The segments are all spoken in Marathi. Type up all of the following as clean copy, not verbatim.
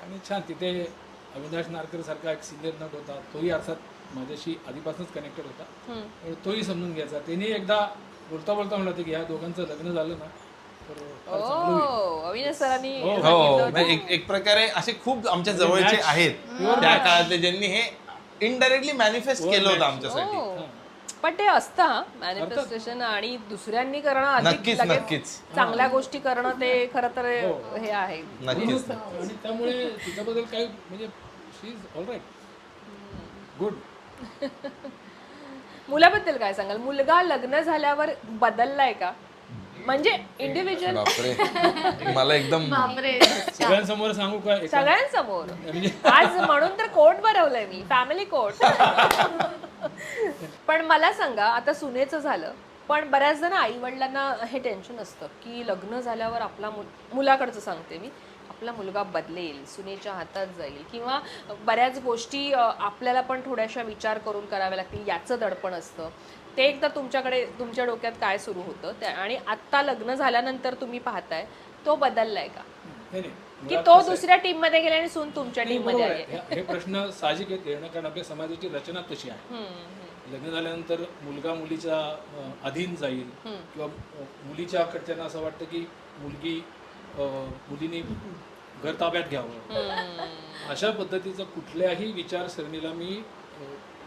आणि छान तिथे अविनाश नारकर सारखा एक सिनियर नट होता, तोही अर्थात माझ्याशी आधीपासूनच कनेक्टेड होता, पण तोही समजून घ्यायचा. त्यांनी एकदा बोलता बोलता म्हणलं होतं की ह्या दोघांचं लग्न झालं ना तर फार चांगलं होईल. अविनाश सरांनी हो, हो म्हणजे एक प्रकारे असे खूप आमच्या जवळचे आहेत त्या काळातले ज्यांनी हे इनडायरेक्टली मॅनिफेस्ट केलं होतं आमच्यासाठी. हो. पण ते असतं मॅनिफेस्टेशन आणि दुसऱ्यांनी करणं अधिक नक्कीच, लगेच नक्कीच. चांगल्या गोष्टी करणं ते खरं तर हे आहे. नक्कीच. आणि त्यामुळे तिच्याबद्दल काही म्हणजे शी इज ऑल राईट, गुड. मुलाबद्दल काय सांगाल? मुलगा लग्न झाल्यावर बदललाय का? म्हणजे इंडिव्हिज्युअल बापरे मला एकदम बापरे सगळ्यांसमोर सांगू का? सगळ्यांसमोर म्हणजे आज म्हणून तर कोट भरवलंय मी, फॅमिली कोट. पण मला सांगा, आता सुनेचं झालं, पण बऱ्याच जण आई वडिलांना हे टेन्शन असतं की लग्न झाल्यावर आपला मुलाकडचं सांगते मी, आपला मुलगा बदलेल, सुनेच्या हातात जाईल, किंवा बऱ्याच गोष्टी आपल्याला पण थोड्याशा विचार करून कराव्या लागतील, याचं दडपण असतं. ते एकदा तुमच्याकडे तुमच्या डोक्यात काय सुरू होतं आणि आत्ता लग्न झाल्यानंतर तुम्ही पाहताय तो बदललाय का? नाही नाही, की मुळात तो कसं आहे, दुसऱ्या टीम मध्ये गेला आणि सून तुमच्या नाही, टीम मध्ये बरोबर आली? आहे. हे प्रश्न साहजिक आहेत येणं, कारण आपल्या समाजाची रचना तशी आहे. लग्न झाल्यानंतर मुलगा मुलीच्या अधीन जाईल, किंवा मुलीच्या कडच्यांना असं वाटतं की मुलीने घर ताब्यात घ्यावं. अशा पद्धतीचं कुठल्याही विचारसरणीला मी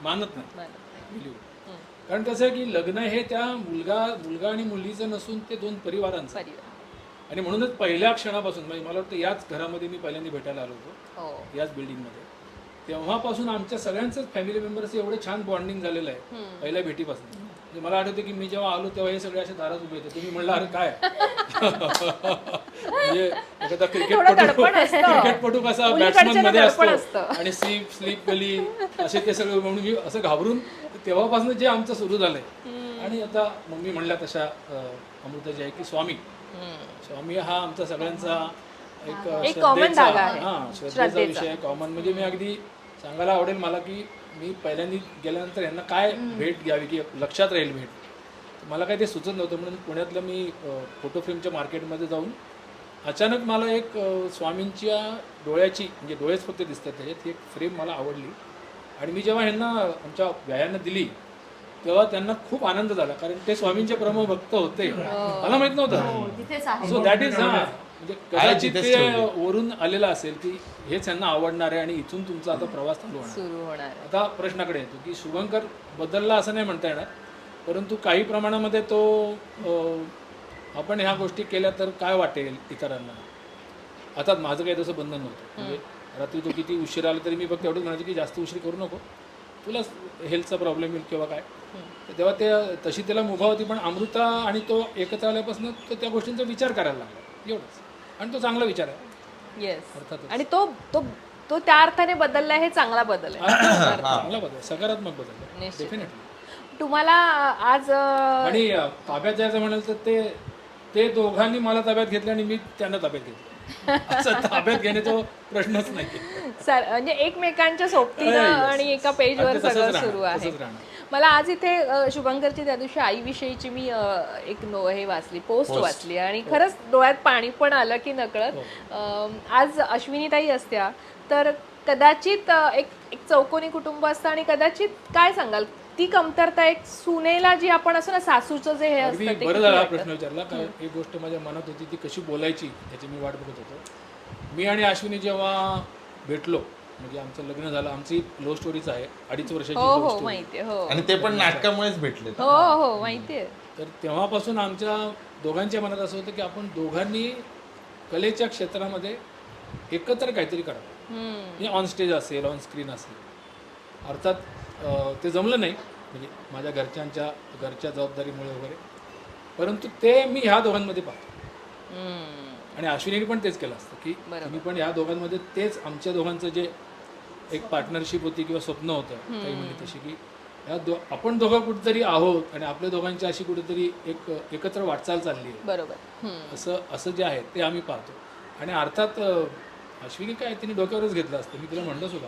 मानत नाही. कारण कसं आहे की लग्न हे त्या मुलगा आणि मुलीचं नसून ते दोन परिवारांचं. आणि म्हणूनच पहिल्या क्षणापासून म्हणजे मला वाटतं याच घरामध्ये मी पहिल्यांदा भेटायला आलो होतो, याच बिल्डिंगमध्ये. तेव्हापासून आमच्या सगळ्यांचंच फॅमिली मेंबर्स एवढे छान बॉन्डिंग झालेलं आहे पहिल्या भेटीपासून. म्हणजे मला आठवतं की मी जेव्हा आलो तेव्हा हे सगळे असे दारात उभे होते. तुम्ही म्हणलं अरे काय म्हणजे एखादा क्रिकेटपटू कसा बॅट्समन मध्ये असतो आणि स्लीप गली असे ते सगळे, म्हणून मी असं घाबरून तेव्हापासून जे आमचं सुरू झालंय. आणि आता मम्मी म्हणल्या तशा अमृताजी आहे की स्वामी हा आमचा सगळ्यांचा एक श्रद्धेचा विषय आहे, कॉमन. म्हणजे मी अगदी सांगायला आवडेल मला की मी पहिल्यांदा गेल्यानंतर यांना काय भेट घ्यावी की लक्षात राहील भेट, मला काही ते सुचत नव्हतं. म्हणून पुण्यातलं मी फोटो फ्रेमच्या मार्केटमध्ये जाऊन अचानक मला एक स्वामींच्या डोळ्याची, म्हणजे डोळेच फक्त दिसतात त्याच्यात, एक फ्रेम मला आवडली. आणि मी जेव्हा ह्यांना आमच्या व्यायांना दिली तेव्हा त्यांना खूप आनंद झाला, कारण ते स्वामींचे परमभक्त होते, मला माहित नव्हतं. सो दॅट इज म्हणजे कदाचित ते वरून आलेलं असेल की हेच यांना आवडणार आहे आणि इथून तुमचा आता प्रवास चालू होणार. आता प्रश्नाकडे येतो की शुभंकर बदलला असं नाही म्हणता येणार, परंतु काही प्रमाणामध्ये तो आपण ह्या गोष्टी केल्या तर काय वाटेल इतरांना. आता माझं काही तसं बंधन नव्हतं. म्हणजे रात्री तो किती उशीर आला तरी मी फक्त एवढंच म्हणायचं की जास्त उशीर करू नको, तुला हेल्थचा प्रॉब्लेम येईल किंवा काय. तेव्हा ते तशी त्याला मुभा होती, पण अमृता आणि तो एकत्र आल्यापासून तो त्या गोष्टींचा विचार करायला लागला, एवढंच. आणि तो चांगला विचार आहे. येस. अर्थातच आणि तो त्या अर्थाने बदलला, हे चांगला बदल आहे. चांगला बदल, सकारात्मक बदल डेफिनेटली. तुम्हाला आज आणि ताब्यात जायचं म्हणाल तर ते दोघांनी मला ताब्यात घेतलं आणि मी त्यांना ताब्यात घेतलं. असं ताब्यात घेण्याचा प्रश्नच नाही. म्हणजे एकमेकांच्या सोबतीनं आणि एका पेजवर सगळं सुरू आहे. मला आज इथे शुभंकरची त्या दिवशी आईविषयीची मी एक हे वाचली, पोस्ट वाचली, आणि खरंच डोळ्यात पाणी पण आलं की नकळत. आज अश्विनीताई असत्या तर कदाचित एक चौकोनी कुटुंब असतं, आणि कदाचित काय सांगाल ती कमतरता एक सुनेला जी आपण असं ना सासूचं जे हे असतं. बरं झाला हा प्रश्न विचारला, कारण एक गोष्ट माझ्या मनात होती ती कशी बोलायची याची मी वाट बघत होतो. मी आणि अश्विनी जेव्हा भेटलो, म्हणजे आमचं लग्न झालं, आमची लव्ह स्टोरीच आहे, 2.5 वर्षाची. हो माहितीये. हो. आणि ते पण नाटकामुळेच भेटले. हो माहितीये. तर तेव्हापासून आमच्या दोघांच्या मनात असं होतं की आपण दोघांनी कलेच्या क्षेत्रामध्ये एकत्र काहीतरी करावं. म्हणजे ऑन स्टेज असेल, ऑन स्क्रीन असेल. अर्थात ते जमलं नाही, म्हणजे माझ्या घरच्या जबाबदारीमुळे वगैरे, परंतु ते मी ह्या दोघांमध्ये पाहतो. आणि अश्विनीने पण तेच केलं असतं की तुम्ही पण ह्या दोघांमध्ये तेच आमच्या दोघांचं जे एक पार्टनरशिप होती किंवा स्वप्न होतं काही म्हणजे तशी, की आपण दोघं कुठेतरी आहोत आणि आपल्या दोघांची अशी कुठेतरी एकत्र वाटचाल चालली आहे. बरोबर. असं जे आहे ते आम्ही पाहतो. आणि अर्थात अश्विनी काय तिने डोक्यावरच घेतलं असतं. मी तिला म्हणलं सुद्धा,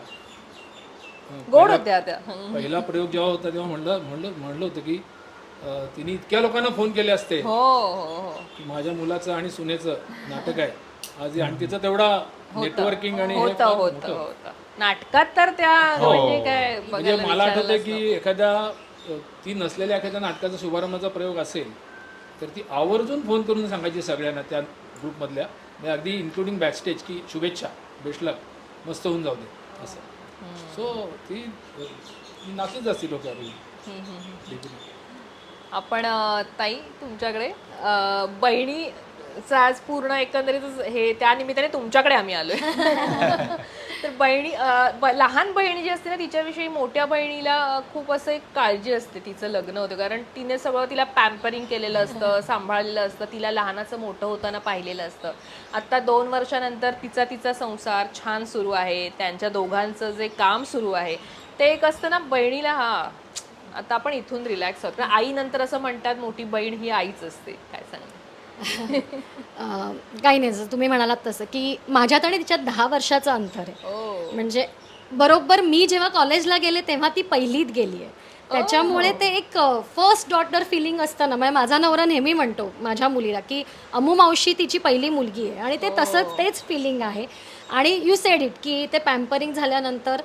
गोड होत्या त्या. पहिला प्रयोग जेव्हा होता तेव्हा म्हणलं होतं की तिने इतक्या लोकांना फोन केले असते हो की माझ्या मुलाचं आणि सुनेचं नाटक आहे, आज आणि तिचं तेवढा नेटवर्किंग आणि हे होतं फार होतं मोठं. होतं नाटकात तर त्या म्हणजे काय म्हणजे बघायला मला आठवतंय विचारायलाच की एखाद्या ती नसलेल्या एखाद्या नाटकाचा शुभारंभाचा प्रयोग असेल तर ती आवर्जून फोन करून सांगायची सगळ्यांना त्या ग्रुपमधल्या म्हणजे अगदी इन्क्लुडिंग बॅकस्टेज की शुभेच्छा बेस्ट लक मस्त होऊन जाऊ दे असं सो ती नाचलीच असती लोक आपण ताई तुमच्याकडे बहिणीचं आज पूर्ण एकंदरीत हे त्या निमित्ताने तुमच्याकडे आम्ही आलोय तर बहिणी लहान बहिणी जी असते ना तिच्याविषयी मोठ्या बहिणीला खूप असं एक काळजी असते तिचं लग्न होतं कारण तिने सगळं तिला पॅम्परिंग केलेलं असतं सांभाळलेलं असतं तिला लहानाचं मोठं होताना पाहिलेलं असतं आता 2 वर्षानंतर तिचा संसार छान सुरू आहे त्यांच्या दोघांचं जे काम सुरू आहे ते एक असतं ना बहिणीला आता आपण इथून रिलॅक्स आहोत आई नंतर असं म्हणतात मोठी बहीण ही आईच असते काय सांग काही नाही जसं तुम्ही म्हणालात तसं की माझ्यात आणि तिच्यात 10 वर्षाचं अंतर आहे म्हणजे बरोबर मी जेव्हा कॉलेजला गेले तेव्हा ती पहिलीत गेली आहे त्याच्यामुळे ते एक फर्स्ट डॉटर फिलिंग असतं ना म्हणजे माझा नवरा नेहमी म्हणतो माझ्या मुलीला की अमू मावशी तिची पहिली मुलगी आहे आणि ते तसंच तेच फिलिंग आहे आणि यू सेड इट की ते पॅम्परिंग झाल्यानंतर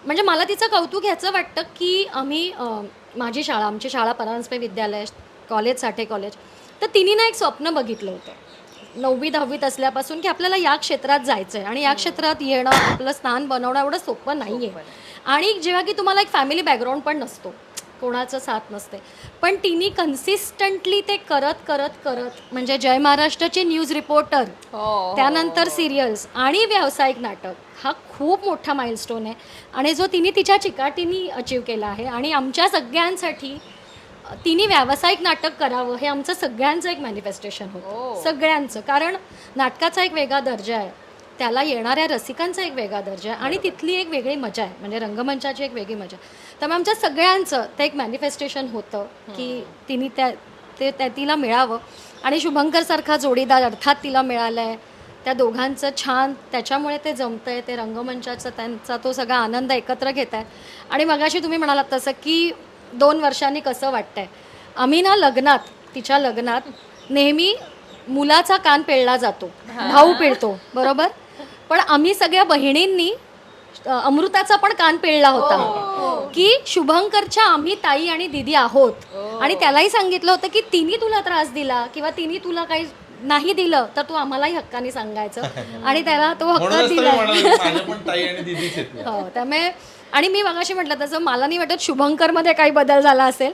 म्हणजे मला तिचं कौतुक ह्याचं वाटतं की आम्ही आमची शाळा परांजपे विद्यालय कॉलेज साठे कॉलेज तर तिने ना एक स्वप्न बघितलं होतं 9वी 10वीत असल्यापासून की आपल्याला या क्षेत्रात जायचं आहे आणि या क्षेत्रात येणं आपलं स्थान बनवणं एवढं सोपं नाही आहे आणि जेव्हा की तुम्हाला एक फॅमिली बॅकग्राऊंड पण नसतो कोणाचं साथ नसते पण तिने कन्सिस्टंटली ते करत म्हणजे जय महाराष्ट्राची न्यूज रिपोर्टर त्यानंतर सिरियल्स आणि व्यावसायिक नाटक हा खूप मोठा माइलस्टोन आहे आणि जो तिने तिच्या चिकाटीने अचीव केला आहे आणि आमच्या सगळ्यांसाठी तिने व्यावसायिक नाटक करावं हे आमचं सगळ्यांचं एक मॅनिफेस्टेशन होतं सगळ्यांचं कारण नाटकाचा एक वेगळा दर्जा आहे त्याला येणाऱ्या रसिकांचा एक वेगळा दर्जा आहे आणि तिथली एक वेगळी मजा आहे म्हणजे रंगमंचाची एक वेगळी मजा त्यामुळे आमच्या सगळ्यांचं ते एक मॅनिफेस्टेशन होतं की तिने तिला मिळावं आणि शुभंकरसारखा जोडीदार अर्थात तिला मिळाला आहे त्या दोघांचं छान त्याच्यामुळे ते जमतं आहे ते रंगमंचाचा त्यांचा तो सगळा आनंद एकत्र घेत आहे आणि मगाशी तुम्ही म्हणालात तसं की 2 वर्षांनी कसं वाटतंय आम्ही ना तिच्या लग्नात नेहमी मुलाचा कान पिळला जातो भाऊ पिळतो बरोबर पण आम्ही सगळ्या बहिणींनी अमृताचा पण कान पिळला होता की शुभंकरच्या आम्ही ताई आणि दिदी आहोत आणि त्यालाही सांगितलं होतं की तिने तुला त्रास दिला किंवा तिने तुला काही नाही दिलं तर तू आम्हालाही हक्काने सांगायचं आणि त्याला तो हक्क दिला हो त्यामुळे आणि मी मगाशी म्हटलं तसं मला नाही वाटत शुभंकरमध्ये काही बदल झाला असेल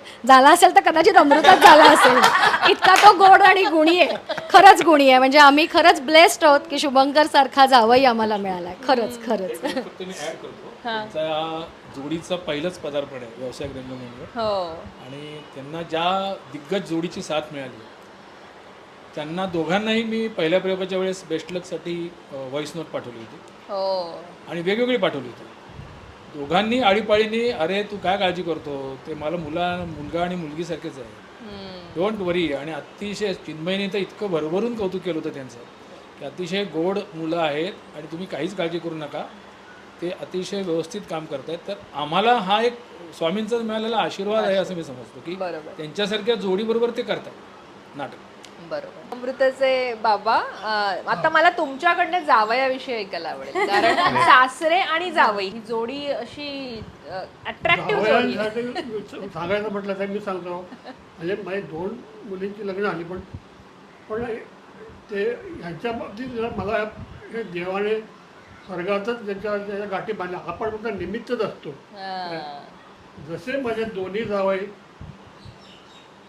तर कदाचित अमृतात झाला असेल इतका तो गोड आणि गुणी आहे खरंच गुणी आहे म्हणजे आम्ही खरंच ब्लेस्ड आहोत की शुभंकर सारखा जावई आम्हाला मिळालाय खरंच फक्त मी ऍड करतो त्यांचा जोडीचं पहिलंच पदार्पण आहे व्यावसायिक रंगमंचावर आणि त्यांना ज्या दिग्गज जोडीची साथ मिळाली त्यांना दोघांनाही मी पहिल्या प्रयोगाच्या वेळेस बेस्ट लकसाठी व्हॉइस नोट पाठवली होती आणि वेगवेगळी पाठवली होती दोघांनी आळीपाळीने अरे तू काय काळजी करतो ते मला मुलगा आणि मुलगीसारखेच आहे डोंट वरी आणि अतिशय चिन्मयीने तर इतकं भरभरून कौतुक केलं होतं त्यांचं की अतिशय गोड मुलं आहेत आणि तुम्ही काहीच काळजी करू नका ते अतिशय व्यवस्थित काम करतायत तर आम्हाला हा एक स्वामींचा मिळालेला आशीर्वाद आहे असं मी समजतो की त्यांच्यासारख्या जोडीबरोबर ते करतात नाटक बरोबर अमृताचे बाबा आता मला तुमच्याकडनं जावयाविषयी ऐकायला आवडेल कारण सासरे आणि जावई ही जोडी अशी अट्रॅक्टिव्ह जोडी सांगायचं म्हटलं तर मी सांगतो म्हणजे माझी 2 मुलींची लग्न झाली पण ते ह्यांच्या बाबतीत मला हे देवाने स्वर्गातच त्याच्या गाठी बांधल्या आपण फक्त निमित्तच असतो जसे माझे दोन्ही जावई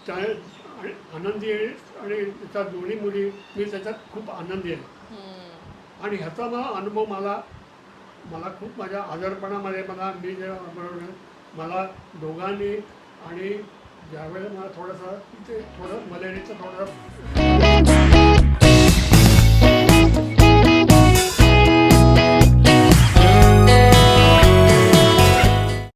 त्या आनंदी आहे आणि त्याच्या दोन्ही मुली मी त्याच्यात खूप आनंदी आहे आणि ह्याचा अनुभव मला खूप माझ्या आजारपणामध्ये मी जेव्हा मला दोघांनी आणि ज्यावेळेला मला थोडंसं मलेरियाचं थोडंसं